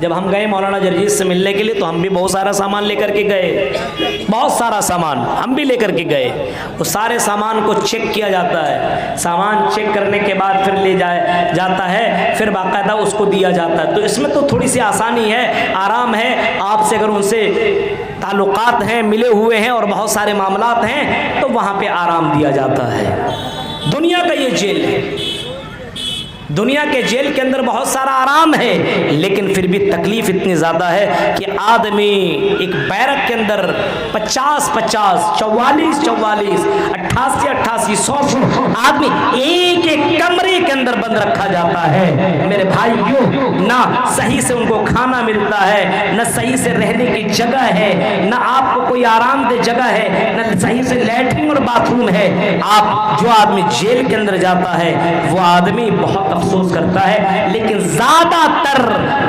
جب ہم گئے مولانا جرجیس سے ملنے کے لیے تو ہم بھی بہت سارا سامان لے کر کے گئے، بہت سارا سامان ہم بھی لے کر کے گئے۔ وہ سارے سامان کو چیک کیا جاتا ہے، سامان چیک کرنے کے بعد پھر لے جاتا ہے، پھر باقاعدہ اس کو دیا جاتا ہے۔ تو اس میں تو تھوڑی سی آسانی ہے، آرام ہے۔ آپ سے اگر ان سے تعلقات ہیں، ملے ہوئے ہیں اور بہت سارے معاملات ہیں تو وہاں پہ آرام دیا جاتا ہے۔ دنیا کا یہ جیل ہے، دنیا کے جیل کے اندر بہت سارا آرام ہے، لیکن پھر بھی تکلیف اتنی زیادہ ہے کہ آدمی ایک بیرک کے اندر 50 44 88 100 آدمی ایک کمرے کے اندر بند رکھا جاتا ہے۔ میرے بھائیوں، نہ صحیح سے ان کو کھانا ملتا ہے، نہ صحیح سے رہنے کی جگہ ہے، نہ آپ کو کوئی آرام دہ جگہ ہے، نہ صحیح سے لیٹرن اور باتھ روم ہے۔ جو آدمی جیل کے اندر جاتا ہے وہ آدمی بہت افسوس کرتا ہے، لیکن زیادہ تر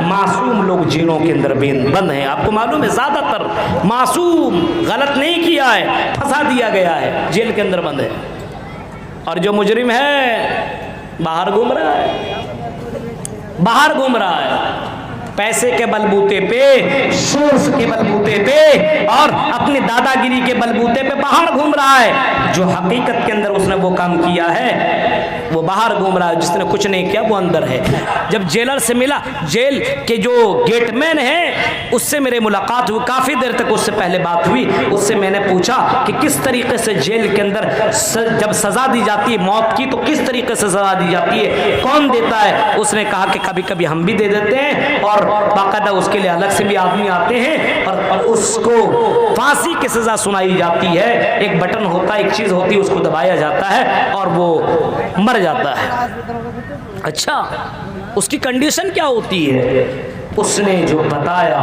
معصوم لوگ جیلوں کے اندر بند ہیں۔ آپ کو معلوم ہے زیادہ تر معصوم، غلط نہیں کیا ہے، پھنسا دیا گیا ہے، جیل کے اندر بند ہے، اور جو مجرم ہے باہر گھوم رہا ہے، باہر گھوم رہا ہے، پیسے کے بلبوتے پہ، سورس کے بلبوتے پہ اور اپنی دادا گیری کے بلبوتے پہ باہر گھوم رہا ہے۔ جو حقیقت کے اندر اس نے وہ کام کیا ہے وہ باہر گھوم رہا ہے، جس نے کچھ نہیں کیا وہ اندر ہے۔ جب جیلر سے ملا، جیل کے جو گیٹ مین ہیں اس سے میرے ملاقات ہوئی، کافی دیر تک اس سے پہلے بات ہوئی۔ اس سے میں نے پوچھا کہ کس طریقے سے جیل کے اندر جب سزا دی جاتی ہے موت کی تو کس طریقے سے سزا دی جاتی ہے، کون دیتا ہے؟ اس نے کہا کہ کبھی کبھی ہم بھی دے دیتے ہیں، اور باقاعدہ اس کے لیے الگ سے بھی آدمی آتے ہیں اور اس کو پھانسی کی سزا سنائی جاتی ہے۔ ایک بٹن ہوتا ہے، ایک چیز ہوتی ہے، اس کو دبایا جاتا ہے اور وہ مر جاتا ہے۔ اچھا، اس کی کنڈیشن کیا ہوتی ہے؟ اس نے جو بتایا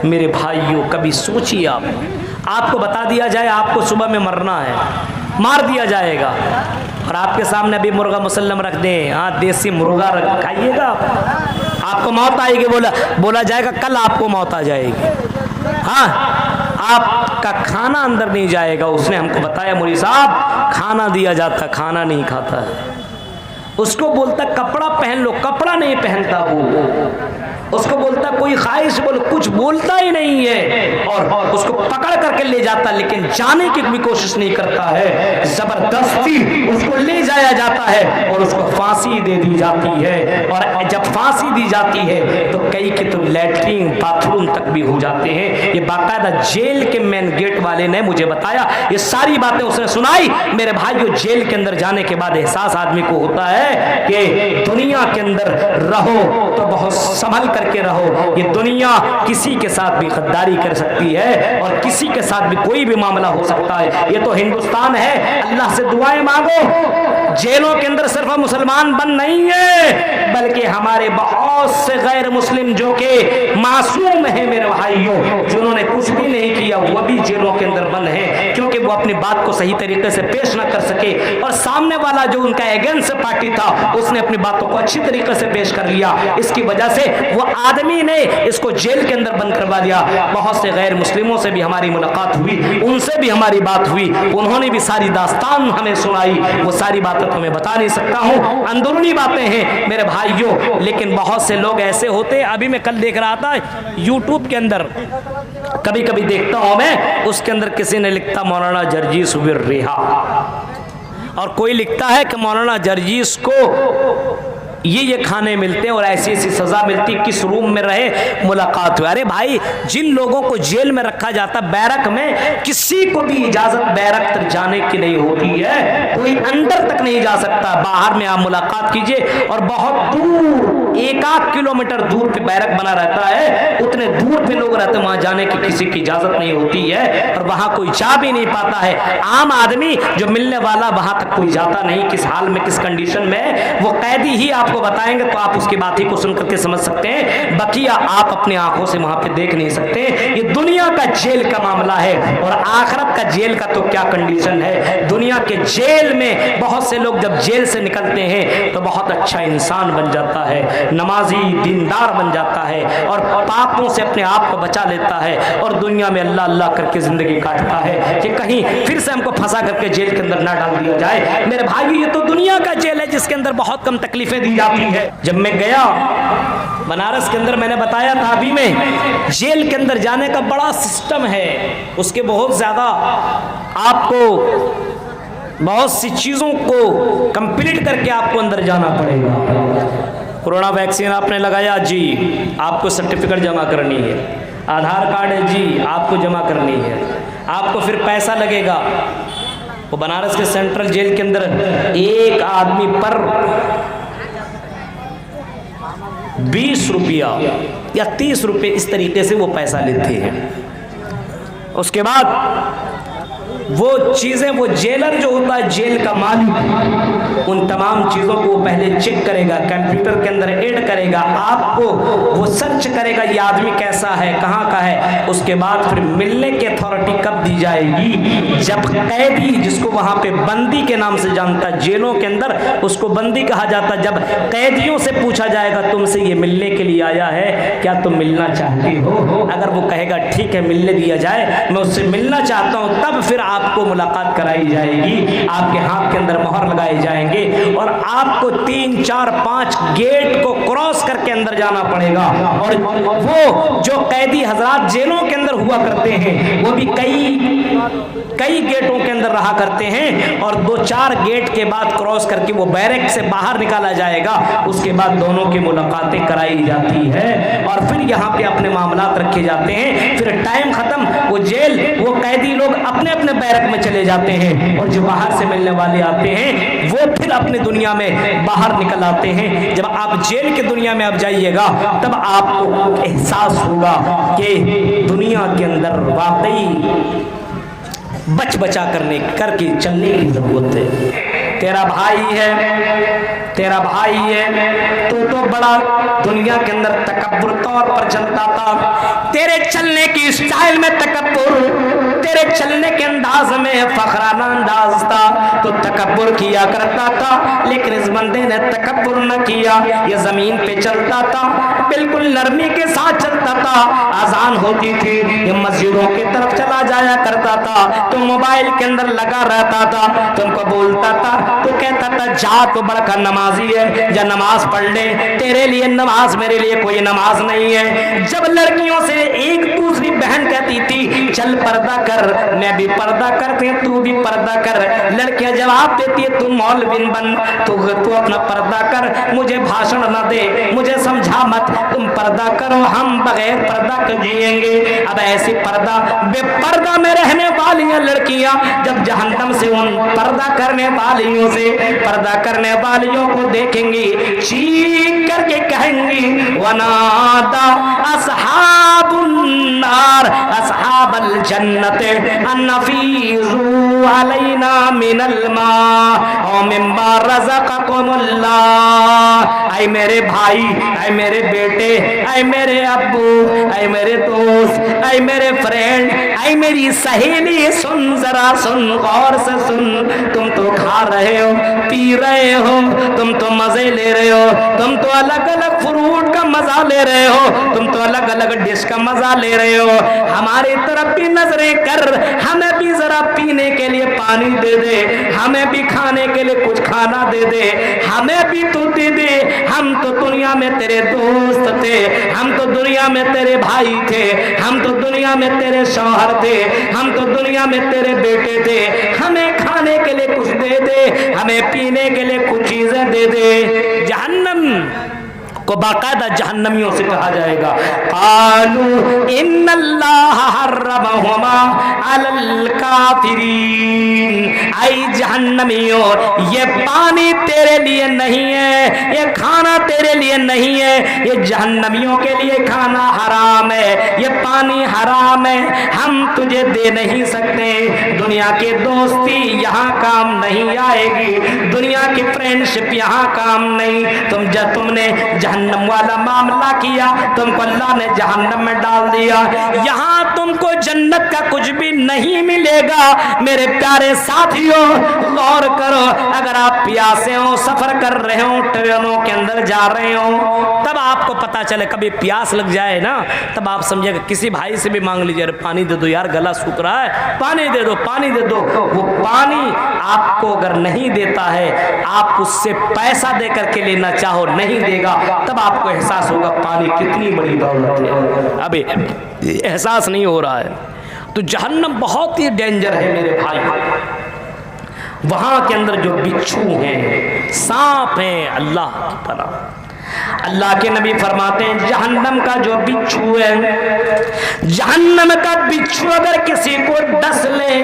میرے بھائیوں، کبھی سوچیے آپ کو بتا دیا جائے آپ کو صبح میں مرنا ہے، مار دیا جائے گا، اور آپ کے سامنے ابھی مرغا مسلم رکھ دیں، ہاں دیسی مرغا کھائیے گا، آپ کو موت آئے گی، بولا جائے گا کل آپ کو موت آ جائے گی، ہاں آپ کا کھانا اندر نہیں جائے گا۔ اس نے ہم کو بتایا مولوی صاحب کھانا دیا جاتا، کھانا نہیں کھاتا ہے، اس کو بولتا کپڑا پہن لو، کپڑا نہیں پہنتا وہ، اس کو بولتا کوئی خواہش بولو، کچھ بولتا ہی نہیں ہے، اور اس کو پکڑ کر کے لے جاتا لیکن جانے کی بھی کوشش نہیں کرتا ہے، زبردستی اس کو لے جایا جاتا ہے اور اس کو پھانسی دے دی جاتی ہے۔ اور جب پھانسی دی جاتی ہے تو کئی کے تو لیٹرین باتھ روم تک بھی ہو جاتے ہیں۔ یہ باقاعدہ جیل کے مین گیٹ والے نے مجھے بتایا، یہ ساری باتیں اس نے سنائی۔ میرے بھائیو، جیل کے اندر جانے کے بعد احساس آدمی کو ہوتا ہے کہ دنیا کے اندر رہو تو بہت سنبھل کر کے رہو، یہ دنیا کسی کے ساتھ بھی غداری کر سکتی ہے اور کسی کے ساتھ بھی کوئی بھی معاملہ ہو سکتا ہے، یہ تو ہندوستان ہے۔ اللہ سے دعائیں مانگو، جیلوں کے اندر صرف مسلمان بند نہیں ہے بلکہ ہمارے بہت سے غیر مسلم جو کہ معصوم ہیں میرے بھائیوں، جنہوں نے کچھ بھی نہیں کیا وہ بھی جیلوں کے اندر بند ہیں، کیونکہ وہ اپنی بات کو صحیح طریقے سے پیش نہ کر سکے، اور سامنے والا جو ان کا اگینسٹ پارٹی تھا اس نے اپنی باتوں کو اچھی طریقے سے پیش کر لیا، اس کی وجہ سے وہ آدمی نے اس کو جیل کے اندر بند کروا دیا۔ بہت سے غیر مسلموں سے بھی ہماری ملاقات ہوئی، ان سے بھی ہماری بات ہوئی، انہوں نے بھی ساری داستان ہمیں سنائی، وہ ساری باتیں تو میں بتا نہیں سکتا ہوں، اندرونی باتیں ہیں میرے بھائیوں، لیکن بہت سے لوگ ایسے ہوتے ہیں۔ ابھی میں کل دیکھ رہا تھا یوٹیوب کے اندر، کبھی کبھی دیکھتا ہوں میں، اس کے اندر کسی نے لکھتا مولانا جرجیس ہوئے رہا، اور کوئی لکھتا ہے کہ مولانا جرجیس کو یہ کھانے ملتے ہیں اور ایسی ایسی سزا ملتی، کس روم میں رہے ملاقات ہوئی۔ ارے بھائی، جن لوگوں کو جیل میں رکھا جاتا، بیرک میں کسی کو بھی اجازت بیرک تک جانے کی نہیں ہوتی ہے، کوئی اندر تک نہیں جا سکتا، باہر میں آپ ملاقات کیجئے، اور بہت دور 1-8 کلومیٹر دور پہ بیرک بنا رہتا ہے، اتنے دور پہ لوگ رہتے ہیں، وہاں جانے کی کسی کی اجازت نہیں ہوتی ہے، اور وہاں کوئی جا بھی نہیں پاتا ہے۔ عام آدمی جو ملنے والا وہاں تک کوئی جاتا نہیں، کس حال میں کس کنڈیشن میں، وہ قیدی ہی آپ کو بتائیں گے تو آپ اس کی بات ہی کو سن کر کے سمجھ سکتے ہیں، بقیہ آپ اپنی آنکھوں سے وہاں پہ دیکھ نہیں سکتے۔ یہ دنیا کا جیل کا معاملہ ہے، اور آخرت کا جیل کا تو کیا کنڈیشن ہے۔ دنیا کے جیل میں بہت سے لوگ جب جیل سے نکلتے ہیں تو بہت اچھا انسان بن جاتا ہے، نمازی دیندار بن جاتا ہے اور پاپوں سے اپنے آپ کو بچا لیتا ہے اور دنیا میں اللہ اللہ کر کے زندگی کاٹتا ہے کہ کہیں پھر سے ہم کو پھنسا کر کے جیل کے اندر نہ ڈال دیا جائے۔ میرے بھائی یہ تو دنیا کا جیل ہے جس کے اندر بہت کم تکلیفیں دی جاتی ہے۔ جب میں گیا بنارس کے اندر، میں نے بتایا تھا ابھی میں، جیل کے اندر جانے کا بڑا سسٹم ہے، اس کے بہت زیادہ آپ کو بہت سی چیزوں کو کمپلیٹ کر کے آپ کو اندر جانا پڑے گا۔ کورونا ویکسین آپ نے لگایا جی، آپ کو سرٹیفکیٹ جمع کرنی ہے، آدھار کارڈ ہے جی، آپ کو جمع کرنی ہے، آپ کو پھر پیسہ لگے گا۔ وہ بنارس کے سینٹرل جیل کے اندر ایک آدمی پر 20 روپیہ یا 30 روپے اس طریقے سے وہ پیسہ لیتے ہیں۔ اس کے بعد وہ چیزیں، وہ جیلر جو ہوتا ہے جیل کا مالک، ان تمام چیزوں کو وہ پہلے چیک کرے گا، کمپیوٹر کے اندر ایڈ کرے گا، آپ کو وہ سرچ کرے گا یہ آدمی کیسا ہے، کہاں کا ہے۔ اس کے بعد پھر ملنے کی اتھارٹی کب دی جائے گی؟ جب قیدی، جس کو وہاں پہ بندی کے نام سے جانتا ہے، جیلوں کے اندر اس کو بندی کہا جاتا ہے، جب قیدیوں سے پوچھا جائے گا تم سے یہ ملنے کے لیے آیا ہے، کیا تم ملنا چاہتے ہو؟ اگر وہ کہے گا ٹھیک ہے ملنے دیا جائے، میں اس سے ملنا چاہتا ہوں، تب پھر آپ کو ملاقات کرائی جائے گی، آپ کے ہاتھ کے اندر مہر لگائے جائیں گے اور آپ کو 3 4 5 گیٹ کو کراس کر کے اندر جانا پڑے گا۔ اور وہ جو قیدی حضرات جیلوں کے اندر ہوا کرتے ہیں وہ بھی کئی گیٹوں کے اندر رہا کرتے ہیں، اور 2 4 گیٹ کے بعد کراس کر کے وہ بیرک سے باہر نکالا جائے گا۔ اس کے بعد دونوں کی ملاقاتیں کرائی جاتی ہے اور پھر یہاں پہ اپنے معاملات رکھے جاتے ہیں۔ پھر ٹائم ختم، وہ جیل، وہ قیدی لوگ اپنے اپنے بیرک میں چلے جاتے ہیں اور جو باہر سے ملنے والے آتے ہیں وہ پھر اپنی دنیا میں باہر نکل آتے ہیں۔ جب آپ جیل کی دنیا میں اب جائیے گا تب آپ کو احساس ہوگا کہ دنیا کے اندر واقعی بچا کر کے چلنے کی ضرورت ہے۔ تیرا بھائی ہے تو بڑا دنیا کے اندر تکبر طور پر چلتا تھا، تیرے چلنے کی سٹائل میں تکبر، تیرے چلنے کے انداز میں فخرانہ انداز تھا، تو تکبر کیا کرتا تھا، لیکن اس بندے نے تکبر نہ کیا، یہ زمین پہ چلتا تھا، بالکل نرمی کے ساتھ چلتا تھا۔ اذان ہوتی تھی یہ مسجدوں کی طرف چلا جایا کرتا تھا، تو موبائل کے اندر لگا رہتا تھا، تم کو بولتا تھا، تو کہتا تھا جا تو بڑا کا نمازی ہے، جا نماز پڑھ لے، تیرے لیے نماز، میرے لیے کوئی نماز نہیں ہے۔ جب لڑکیوں سے ایک دوسری بہن کہتی تھی چل پردہ کر، میں بھی پردہ کرتی ہوں، تو بھی پردہ کر، لڑکیاں جواب دیتی ہے تم مولوی بن، تو اپنا پردہ کر، مجھے بھاشن نہ دے، مجھے سمجھا مت، تم پردہ کرو، ہم بغیر پردہ کے جئیں گے۔ اب ایسی پردہ بے پردہ میں رہنے والی لڑکیاں جب جہنم سے ان پردہ کرنے والیوں سے، پردہ کرنے والیوں کو دیکھیں گی، چیخ کر کے کہیں گی ونادا اصحاب النار اصحاب الجنت ان فیضوا علینا من الماء او مما رزقکم اللہ۔ اے میرے بھائی، اے میرے بیٹے، اے میرے ابو، اے میرے دوست، اے میرے فرینڈ، اے میری سہیلی، سن ذرا، سن غور سے سن، تم تو کھا رہے ہو، پی رہے ہو، تم تو مزے لے رہے ہو، تم تو الگ الگ فروٹ کا مزہ لے رہے ہو، تم تو الگ الگ ڈش کا مزہ لے رہے ہو، ہماری طرف بھی نظریں کر، ہمیں بھی ذرا پینے کے لیے پانی دے دے، ہمیں بھی کھانے کے لیے کچھ کھانا دے دے، ہمیں بھی تو دے دے، ہم تو دنیا میں تیرے دوست تھے، ہم تو دنیا میں تیرے بھائی تھے، ہم تو دنیا میں تیرے شوہر تھے، ہم تو دنیا میں تیرے بیٹے تھے، ہمیں کھانے کے لیے کچھ دے دے، ہمیں پینے کے لیے کچھ چیزیں دے دے۔ جہنم کو باقاعدہ جہنمیوں سے کہا جائے گا قالوا ان اللہ حرمہما علی الکافرین، اے جہنمیوں یہ پانی تیرے لیے نہیں ہے، یہ کھانا تیرے لیے نہیں ہے، یہ جہنمیوں کے لیے کھانا حرام ہے، یہ پانی حرام ہے، ہم تجھے دے نہیں سکتے۔ دنیا کی دوستی یہاں کام نہیں آئے گی، دنیا کی فرینڈشپ یہاں کام نہیں، تم نے جہنم जहन्नम वाला मामला किया, तुमको अल्लाह ने जहन्नम में डाल दिया। यहाँ तुमको जन्नत का कुछ भी नहीं मिलेगा। मेरे प्यारे साथियों, गौर करो, अगर आप प्यासे हो, सफर कर रहे हो, ट्रेनों के अंदर जा रहे हो, तब आपको पता चले, कभी प्यास लग जाए ना, तब आप समझिएगा, किसी भाई से भी मांग लीजिए, अरे पानी दे दो यार, गला सूख रहा है, पानी दे दो, पानी दे दो। वो पानी आपको अगर नहीं देता है, आप उससे पैसा दे करके लेना चाहो, नहीं देगा, तब आपको एहसास होगा पानी कितनी बड़ी दौलत है। अभी एहसास नहीं हो रहा है। तो जहन्नम बहुत ही डेंजर है मेरे भाई। वहां के अंदर जो बिच्छू हैं, सांप हैं, अल्लाह की पनाह। अल्लाह के नबी फरमाते हैं, जहन्नम का जो बिच्छू है, जहन्नम का बिच्छू अगर किसी को डस ले,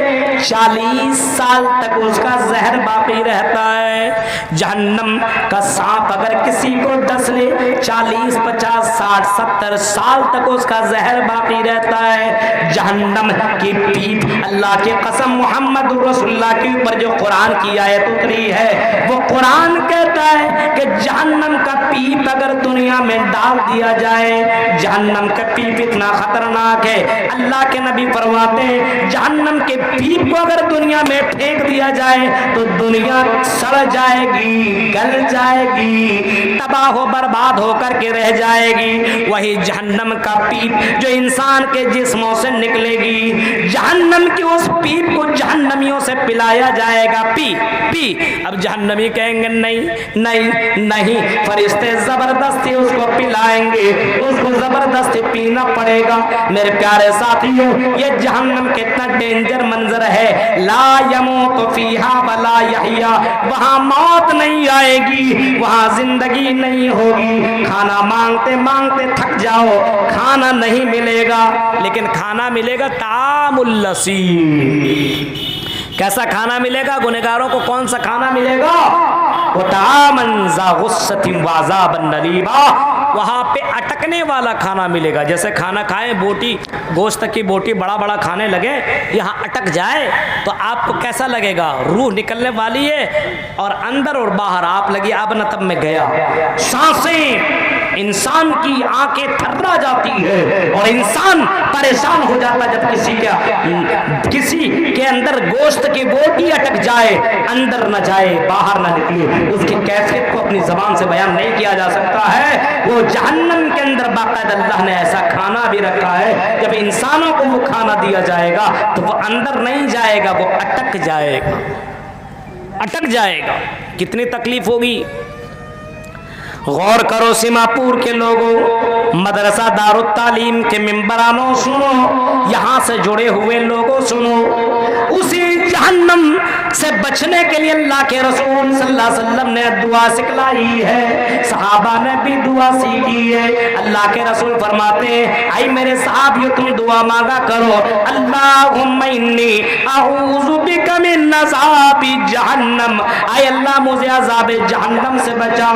40 साल तक उसका जहर बाकी रहता है। जहन्नम का सांप अगर किसी को डस ले, 40, 50, 60, 70 साल तक उसका जहर बाकी रहता है। जहन्नम की पीप, अल्लाह की कसम, मोहम्मद रसूलुल्लाह के ऊपर जो कुरान की आयत उतरी है, वो कुरान कहता है कि जहन्नम का पीप अगर दुनिया में डाल दिया जाए, जहन्नम का पीप इतना खतरनाक है। अल्लाह के नबी फरमाते हैं, जहन्नम के पीप को अगर दुनिया में फेंक दिया जाए तो दुनिया सड़ जाएगी, गल जाएगी, तबाह हो बर्बाद होकर के रह जाएगी। वही जहन्नम का पीप जो इंसान के जिस्मों से निकलेगी, जहन्नम की उस पीप को जहन्नमियों से पिलाया जाएगा, पी पी। अब जहन्नमी कहेंगे नहीं नहीं नहीं, फरिश्ते जबरदस्ती उसको पिलाएंगे, उसको जबरदस्ती पीना पड़ेगा। मेरे प्यारे साथियों, ये जहन्नम कितना डेंजर मंजर है। ला यमूतु फीहा वला यहया, वहां मौत नहीं आएगी, वहां जिंदगी नहीं होगी। खाना मांगते मांगते थक जाओ, खाना नहीं मिलेगा, लेकिन खाना मिलेगा तामुल लसीम। कैसा खाना मिलेगा? गुनहगारों को कौन सा खाना मिलेगा? वो तामन ज़ा गुस्सतिन व अज़ाबन नलीमा, वहाँ पे अटकने वाला खाना मिलेगा। जैसे खाना खाए, बोटी, गोश्त की बोटी बड़ा बड़ा खाने लगे, यहाँ अटक जाए तो आपको कैसा लगेगा? रूह निकलने वाली है और अंदर और बाहर आप लगी, अब न तब में गया। सांसें, इंसान की आंखें थर्रा जाती है और इंसान परेशान हो जाता जब किसी के अंदर गोश्त की बोटी अटक जाए, अंदर न जाए, बाहर न निकले। उसकी कैफियत को अपनी जबान से बयान नहीं किया जा सकता है। वो जहन्नम के अंदर बाकायदा अल्लाह ने ऐसा खाना भी रखा है, जब इंसानों को वो खाना दिया जाएगा तो वो अंदर नहीं जाएगा, वो अटक जाएगा, अटक जाएगा। कितनी तकलीफ होगी। गौर करो सीमापुर के लोगों, मदरसा दारुत तालीम के मिंबरानों सुनो, यहाँ से जुड़े हुए लोगों सुनो, उसी जहन्नम से बचने के लिए अल्लाह के रसूल सल्लल्लाहु अलैहि वसल्लम ने दुआ सिखलाई है, सहाबा ने भी दुआ सीखी है। अल्लाह के रसूल फरमाते हैं, आई मेरे साहबियों तुम दुआ मांगा करो, अल्लाहुम्मा इन्नी अऊज़ु बिका मिन अज़ाबि जहन्नम, आए अल्लाह मुझे अज़ाबे जहन्नम से बचा।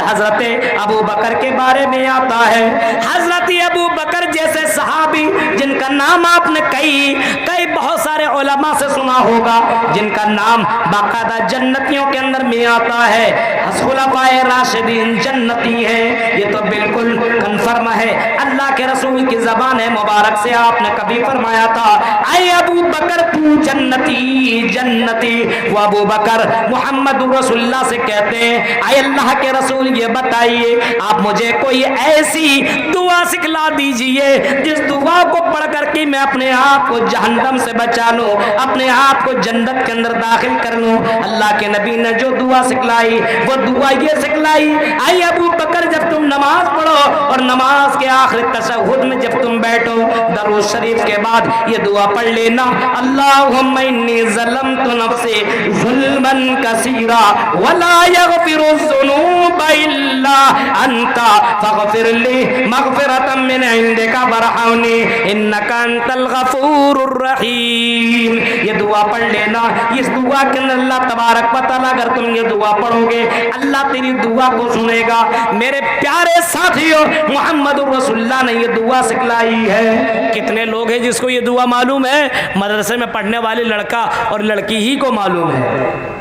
हज़रत अबू बकर के बारे में आता है, हज़रत अबू बकर जैसे सहाबी जिनका नाम आपने कई बहुत सारे उलमा से सुना होगा, जिनका नाम बाकायदा जन्नतियों के अंदर में आता है, खुलफाए राशिदीन जन्नती है, ये तो बिल्कुल कन्फर्म है। अल्लाह के रसूल की ज़बान है मुबारक से आपने कभी फरमाया था, आए अबू बकर तू जन्नती जन्नती। वो अबू बकर मोहम्मद रसूलुल्लाह से कहते हैं, आए अल्लाह के रसूल ये बताइए आप मुझे कोई ऐसी दुआ सिखला दीजिए जिस दुआ को पढ़ करके मैं अपने आप को जहन्नम से बचा लूं, अपने आप को जन्नत के अंदर दाखिल कर लूं। अल्लाह के नबी ने जो दुआ सिखलाई वो दुआ ये सिखलाई, आई अबू बकर जब तुम नमाज पढ़ो और नमाज के आखिरी तशहुद में जब तुम बैठो, दरूद शरीफ के बाद ये दुआ पढ़ लेना, अल्लाहुम्मा इन्नी ज़लमतु नफ्सी ज़ुल्मन कसीरा वला यग़फिरु ज़ुनूबा इल्ला अंता फ़ग़फ़िरली मग़फ़िरतम मिन इंदिका वरहमनी इन्नका अंतल गफ़ूरुर रहीम। ये दुआ पढ़ लेना। इस दुआ के अंदर अल्लाह तबारक व तआला अगर तुम ये दुआ पढ़ोगे, अल्लाह तेरी दुआ को सुनेगा। मेरे प्यारे साथियों, मोहम्मद रसूलुल्लाह ने ये दुआ सिखलाई है। कितने लोग हैं जिसको ये दुआ मालूम है? मदरसे में पढ़ने वाले लड़का और लड़की ही को मालूम है।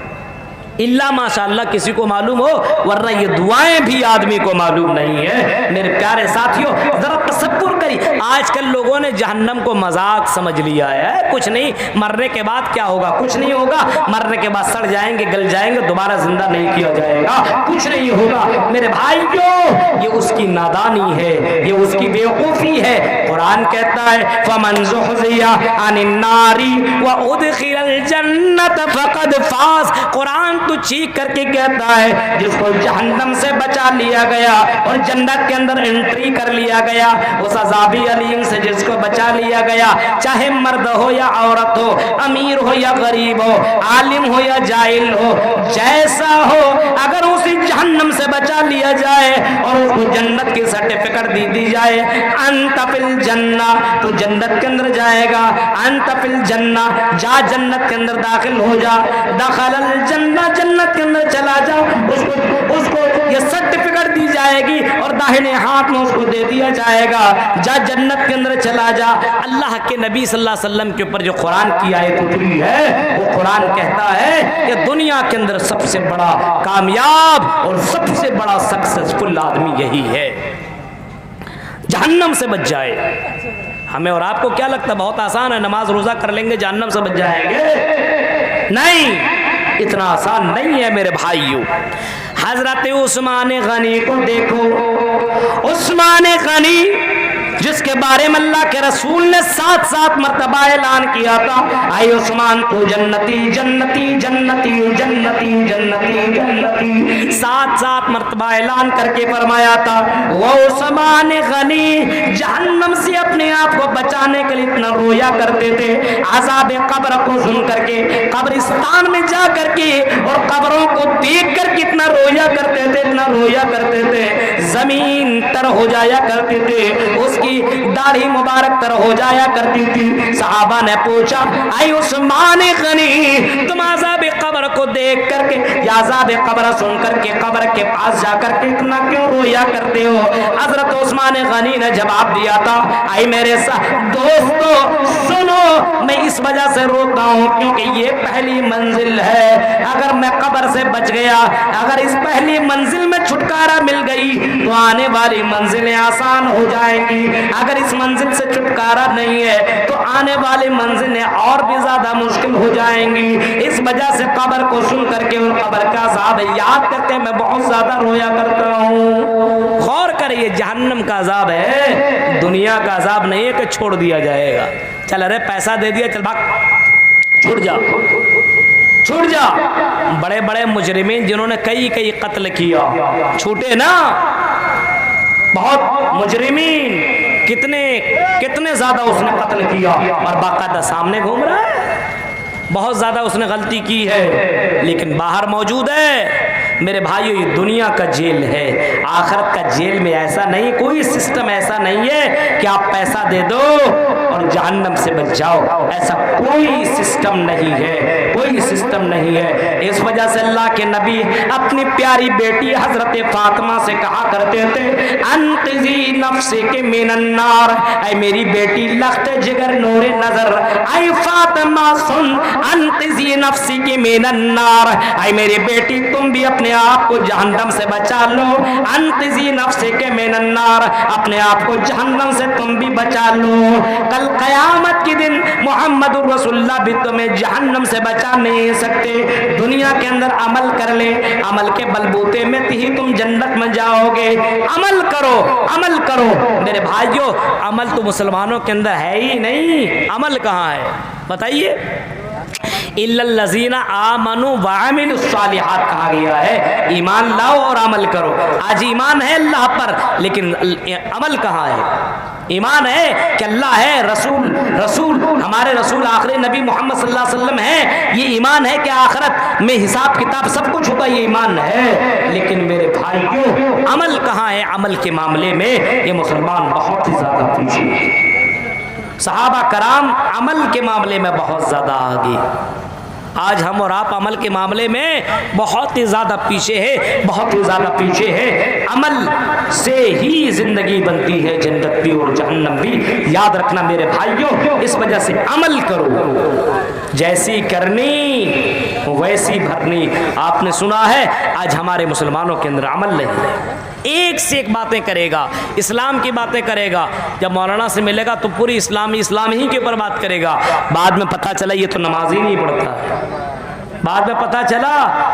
इल्ला माशाअल्लाह किसी को मालूम हो, वरना ये दुआएं भी आदमी को मालूम नहीं है। मेरे प्यारे साथियों, जरा तसव्वुर करिए, आजकल लोगों ने जहन्नम को मजाक समझ लिया है। कुछ नहीं, मरने के बाद क्या होगा? कुछ नहीं होगा, मरने के बाद सड़ जाएंगे, गल जाएंगे, दोबारा जिंदा नहीं किया जाएगा, कुछ नहीं होगा। मेरे भाइयों, ये उसकी नादानी है, ये उसकी बेवकूफी है। कुरान कहता है फमन ज़ुहज़िया अनिन नारी व उदखिलल जन्नत फक़द फाज़। कुरान तो चीख करके कहता है जिसको जहन्नम से बचा लिया गया और जन्नत के अंदर एंट्री कर लिया गया, उस अज़ाबी अलीम से जिसको बचा लिया गया, चाहे मर्द हो या औरत हो, अमीर हो या गरीब हो, आलिम हो या जाहिल हो, जैसा हो, अगर उसी जहन्नम से बचा लिया जाए और उसको जन्नत की सर्टिफिकेट दी जाए, अंत फिल जन्ना, तो जन्नत के अंदर जाएगा, अंत फिल जन्ना, जा जन्नत के अंदर दाखिल हो जा, दखलल जन्ना, जन्नत के अंदर चला जा, उसको ये सर्टिफिकेट दी जाएगी और दाहिने हाथ में उसको दे दिया जाएगा, जा जन्नत के अंदर चला जा। अल्लाह के नबी सल्लल्लाहु अलैहि वसल्लम के ऊपर जो कुरान की आयत उतरी है, वो कुरान कहता है कि दुनिया के अंदर सबसे बड़ा कामयाब और सबसे बड़ा सक्सेसफुल आदमी यही है, जहन्नम से बच जाए। हमें और आपको क्या लगता है बहुत आसान है, नमाज रोजा कर लेंगे जहन्नम से बच जाएंगे? नहीं, इतना आसान नहीं है मेरे भाइयों। हजरत उस्मान गनी को देखो, उस्मान गनी जिसके बारे में अल्लाह के रसूल ने 7 मरतबा ऐलान किया था, आई उस्मान तो जन्नती जन्नती जन्नती जन्नती जन्नती जन्नती, 7 मरतबा ऐलान करके फरमाया था। वो उस्मान गनी जहन्नम से अपने आप को बचाने के लिए इतना रोया करते थे, अज़ाब कब्र को सुन करके, कब्रिस्तान में जा करके और कब्रों को देख कर कितना रोया करते थे, इतना रोया करते थे, जमीन तर हो जाया करते थे, उसकी दाढ़ी मुबारक तर हो जाया करती थी। सहाबा ने पूछा, आई उस्मान गनी, तुम अज़ाब कब्र को देख करके या अज़ाब कब्र सुन करके कब्र के पास जाकर के इतना क्यों रोया करते हो? हजरत उस्मान गनी ने जवाब दिया था, आई मेरे दोस्तों सुनो, मैं इस वजह से रोता हूँ क्योंकि ये पहली मंजिल है, अगर मैं कब्र से बच गया, अगर इस पहली मंजिल में छुटकारा मिल गई तो आने वाली मंजिलें आसान हो जाएंगी, अगर इस मंजिल से छुटकारा नहीं है तो आने वाली मंजिलें और भी ज्यादा मुश्किल हो जाएंगी। इस वजह से कब्र को सुन करके और कब्र का अज़ाब याद करके मैं बहुत ज्यादा रोया करता हूँ। गौर करिए, जहन्नम का अज़ाब है, दुनिया का अज़ाब नहीं है कि छोड़ दिया जाएगा। चल अरे पैसा दे दिया, चल भाग, छूट जा, छूट जा। बड़े बड़े मुजरिमीन जिन्होंने कई कत्ल किया, छूटे ना, बहुत मुजरिमीन, कितने ज्यादा उसने कत्ल किया और बाकायदा सामने घूम रहा है। बहुत ज्यादा उसने गलती की है लेकिन बाहर मौजूद है। मेरे भाइयों, ये दुनिया का जेल है, आखिरत का जेल में ऐसा नहीं, कोई सिस्टम ऐसा नहीं है कि आप पैसा दे दो और जहन्नम से बच जाओ, ऐसा कोई सिस्टम नहीं है, कोई सिस्टम नहीं है। इस वजह से अल्लाह के नबी अपनी प्यारी बेटी हजरत फातिमा से कहा करते थे, अनक़िज़ी नफ्सिक मिनन्नार, ऐ मेरी बेटी लख्त जिगर नूरे नजर, ऐ फातिमा सुन, अनक़िज़ी नफ्सिक मिनन्नार, ऐ मेरी बेटी तुम भी अपने आप को जहन्नम से बचा लो, अनक़िज़ी नफ्सिक मिनन्नार, अपने आप को जहन्नम से तुम भी बचा लो। कल क़यामत के दिन मोहम्मदुर रसूलुल्लाह भी तुम्हें जहन्नम से बचा नहीं सकते। दुनिया के अंदर अमल कर ले, अमल के बलबूते में ही तुम जन्नत में जाओगे। अमल करो, अमल करो। मेरे भाइयों, अमल तो मुसलमानों के अंदर है ही नहीं, अमल कहाँ है बताइए? इल्लल्लज़ीना आमनु व अमिलुस्सालिहात कहा गया है, ईमान लाओ और अमल करो। आज ईमान है अल्लाह पर, लेकिन अमल कहाँ है? ईमान है कि अल्लाह है, रसूल हमारे रसूल आखिरी नबी मोहम्मद सल्लल्लाहु अलैहि वसल्लम है, ये ईमान है कि आखिरत में हिसाब किताब सब कुछ होगा, ये ईमान है। लेकिन मेरे भाइयों, अमल कहाँ है? अमल के मामले में ये मुसलमान बहुत ही ज्यादा पीछे है। सहाबा कराम अमल के मामले में बहुत ज़्यादा आगे, आज हम और आप अमल के मामले में बहुत ही ज़्यादा पीछे है, बहुत ही ज़्यादा पीछे है। अमल से ही ज़िंदगी बनती है, जन्नत भी और जहन्नम भी, याद रखना मेरे भाइयों। इस वजह से अमल करो, जैसी करनी वैसी भरनी। आपने सुना है आज हमारे मुसलमानों के अंदर अमल नहीं, एक से एक बातें करेगा, इस्लाम की बातें करेगा, जब मौलाना से मिलेगा तो पूरी इस्लाम ही के ऊपर बात करेगा। बाद में पता चला ये तो नमाज ही नहीं पढ़ता है, बाद में पता चला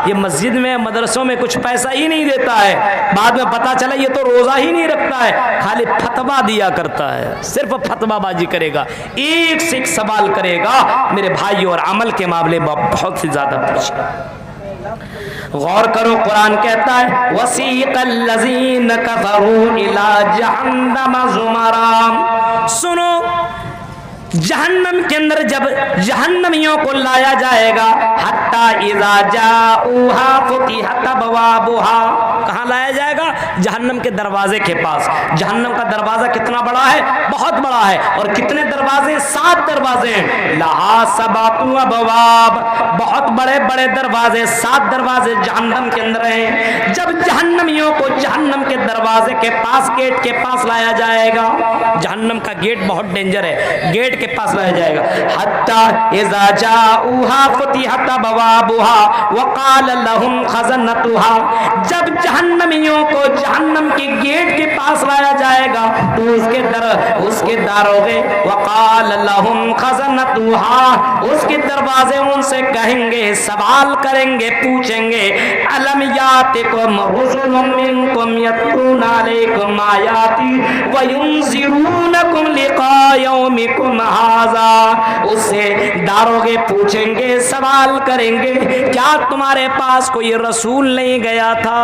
ये मस्जिद में मदरसों में कुछ पैसा ही नहीं देता है, बाद में पता चला ये तो रोज़ा ही नहीं रखता है, खाली फतवा दिया करता है, सिर्फ फतवाबाजी करेगा, एक से एक सवाल करेगा मेरे भाई, और अमल के मामले में बहुत ही ज़्यादा पीछे। गौर करो, कुरान कहता है वसीक़ल लज़ीन कफ़रू इला जहन्नम ज़ुमरा। सुनो, जहन्नम के अंदर जब जहन्नमियों को लाया जाएगा, हत्ता इज़ा जाऊहा फुतिहत अबवाबुहा, कहाँ लाया जाएगा? जहन्नम के दरवाजे के पास। जहन्नम का दरवाजा कितना बड़ा है? बहुत बड़ा है। और कितने दरवाजे? 7 दरवाजे हैं। लहा सबातु अबवाब, बहुत बड़े बड़े दरवाजे, 7 दरवाजे जहन्नम के अंदर हैं। जब जहन्नमियों को जहन्नम के दरवाजे के पास, गेट के पास लाया जाएगा, जहन्नम का गेट बहुत डेंजर है, गेट के पास लाया जाएगा, हत्ता इज़ा जाऊहा फुतिहत अबवाबुहा वक़ाल लहुम खज़नतुहा, जब जहन्नमियों को जहन्नम के गेट के पास लाया जाएगा तो उसके दारोगे, वक़ाल लहुम खज़नतुहा, उसके दरवाजे उनसे कहेंगे, सवाल करेंगे, पूछेंगे, अलम यातिकुम रुसुलुम मिनकुम यत्लूना अलैकुम आयाति व युनज़िरूनकुम लिक़ा यौमिकुम हाज़ा, उससे दारोगे पूछेंगे, सवाल करेंगे, क्या तुम्हारे पास कोई रसूल नहीं गया था?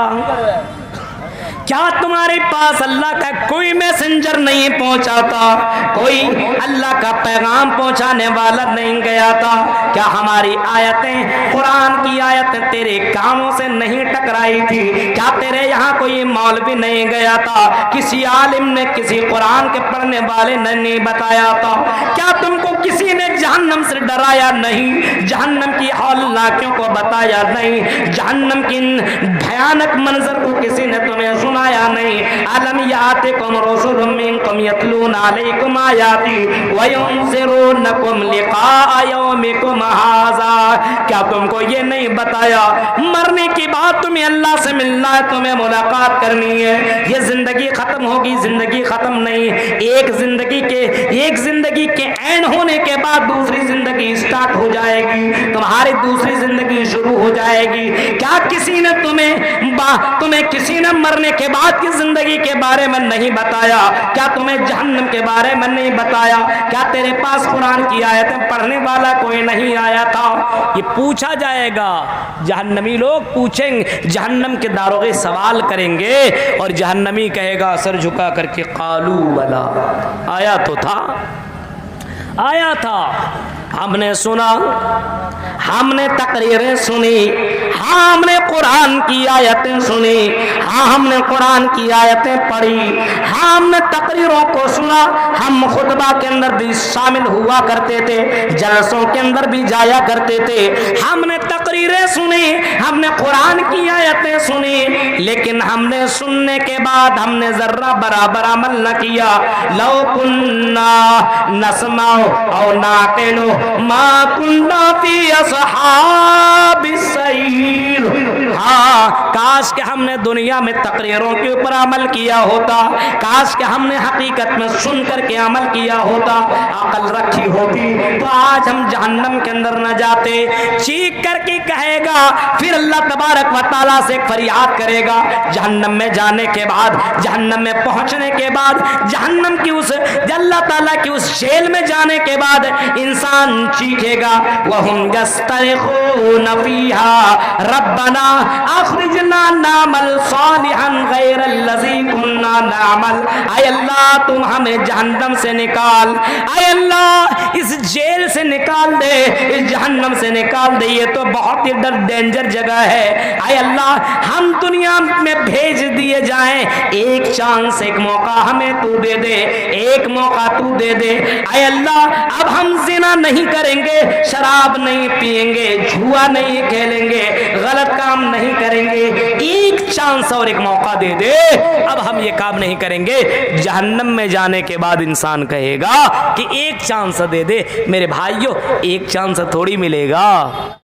क्या तुम्हारे पास अल्लाह का कोई मैसेंजर नहीं पहुंचा था? कोई अल्लाह का पैगाम पहुंचाने वाला नहीं गया था? क्या हमारी आयतें, कुरान की आयतें तेरे कानों से नहीं टकराई थी? क्या तेरे यहाँ कोई मौलवी नहीं गया था? किसी आलिम ने, किसी कुरान के पढ़ने वाले ने नहीं बताया था? क्या तुमको किसी ने जहन्नम से डराया नहीं? जहन्नम की हौलनाकियों को बताया नहीं? जहन्नम की भयानक मंजर को किसी ने तुम्हें सुनाया नहीं? अलम यातिकुम रुसुलुम मिनकुम यतलूना अलैकुम आयाति व युनज़िरूनकुम लिक़ा यौमिकुम हाज़ा, क्या तुमको ये नहीं बताया मरने के बाद तुम्हें अल्लाह से मिलना है, तुम्हें मुलाकात करनी है, ये जिंदगी खत्म होगी, जिंदगी खत्म नहीं, एक जिंदगी के एंड होने के बाद दूसरी जिंदगी स्टार्ट हो जाएगी, तुम्हारी दूसरी जिंदगी शुरू हो जाएगी। क्या किसी ने तुम्हें किसी ने मरने के बाद की जिंदगी के बारे में नहीं बताया? क्या तुम्हें जहन्नम के बारे में नहीं बताया? क्या तेरे पास कुरान की आयतें पढ़ने वाला कोई नहीं आया था? ये पूछा जाएगा, जहन्नमी लोग पूछेंगे, जहन्नम के दारोगे सवाल करेंगे, और जहन्नमी कहेगा सर झुका करके कालू बला, आया तो था, आया था, हमने सुना, हमने तकरीरें सुनी, हाँ हमने कुरान की आयतें सुनी, हाँ हमने कुरान की आयतें पढ़ी, हाँ हमने तकरीरों को सुना, हम खुतबा के अंदर भी शामिल हुआ करते थे, जलसों के अंदर भी जाया करते थे, हमने तकरीरें सुनी, हमने कुरान की आयतें सुनी, लेकिन हमने सुनने के बाद हमने जर्रा बराबर अमल न किया। लौ कुन्ना नस्माउ औ नाक़िलु मा कुन्ना फी अस्हाबिस सईर, हाँ काश कि हमने दुनिया में तकरीरों के ऊपर अमल किया होता, काश कि हमने हकीकत में सुन करके अमल किया होता, अकल रखी होती तो आज हम जहन्नम के अंदर न जाते। चीख करके कहेगा, फिर अल्लाह तबारक व तआला से फरियाद करेगा, जहन्नम में जाने के बाद, जहन्नम में पहुंचने के बाद, जहन्नम की उस अल्लाह ताला की उस जेल में जाने के बाद इंसान चीखेगा, वहुम यस्तरिखून फीहा रब्बना अखरिजना नामल सालिहन गैरल्लज़ी कुन्ना नामल, आय अल्लाह तुम हमें जहन्नम से निकाल, आय अल्लाह इस जेल से निकाल दे, इस जहन्नम से निकाल दे, ये तो बहुत ही डेंजर जगह है, आय अल्लाह हम दुनिया में भेज दिए जाएं, एक चांस, एक मौका हमें तू दे दे, एक मौका तू दे दे, आय अल्लाह अब हम जिना नहीं करेंगे, शराब नहीं पिएंगे, जुआ नहीं खेलेंगे, गलत काम नहीं करेंगे, एक चांस और एक मौका दे दे, अब हम ये काम नहीं करेंगे। जहन्नम में जाने के बाद इंसान कहेगा कि एक चांस दे दे। मेरे भाइयों, एक चांस थोड़ी मिलेगा।